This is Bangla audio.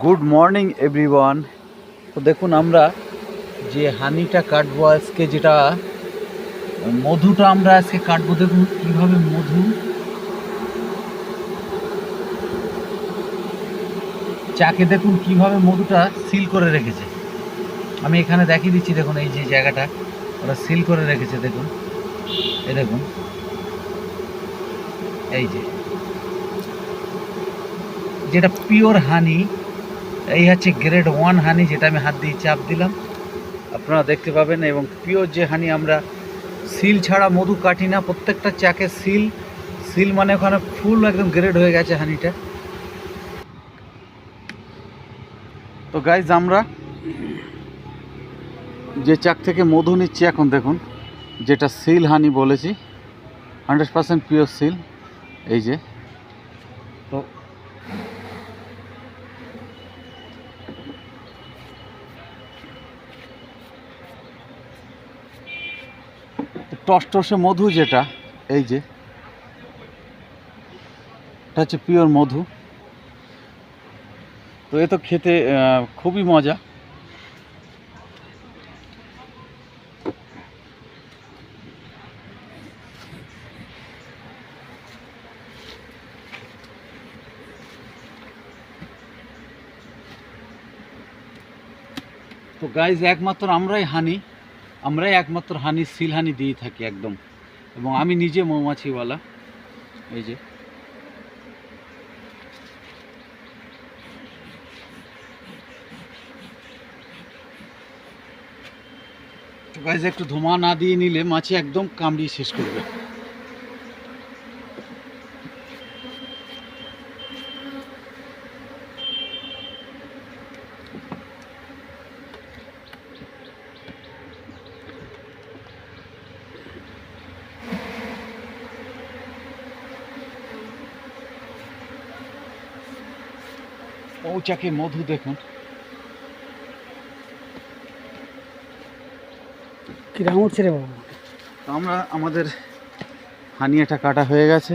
Good morning everyone. তো দেখুন আমরা যে হানিটা কাটবো আজকে, যেটা মধুটা আমরা আজকে কাটবো। দেখুন কিভাবে মধু চাকে, দেখুন কিভাবে মধুটা সিল করে রেখেছে। আমি এখানে দেখিয়ে দিচ্ছি, দেখুন এই যে জায়গাটা ওরা সিল করে রেখেছে। দেখুন এই দেখুন, এই যে যেটা পিওর হানি, এই হচ্ছে গ্রেড 1 হানি, যেটা আমি হাত দিয়ে চাপ দিলাম আপনারা দেখতে পাবেন। এবং পিওর যে হানি, আমরা সিল ছাড়া মধু কাটি না, প্রত্যেকটা চাকে সিল। সিল মানে ওখানে ফুল একদম গ্রেড হয়ে গেছে হানিটা। তো গাইজ, আমরা যে চাক থেকে মধু নিচ্ছি এখন, দেখুন যেটা সিল হানি বলেছি, 100% পিওর সিল। এই যে, তো টসটসে মধু যেটা, এই যে এটা হচ্ছে পিওর মধু। তো এ তো খেতে খুবই মজা। তো গাইজ, একমাত্র আমরাই একমাত্র হানি, সিল হানি দিয়ে থাকি একদম। এবং আমি নিজে মৌমাছিওয়ালা। এই যে, তো গাইজ, একটু ধোঁয়া না দিয়ে নিলে মাছি একদম কামড়িয়ে শেষ করবে। মৌচাকে মধু দেখুন কিরকম উঠছে রে বাবা। তো আমাদের হানিয়াটা কাটা হয়ে গেছে।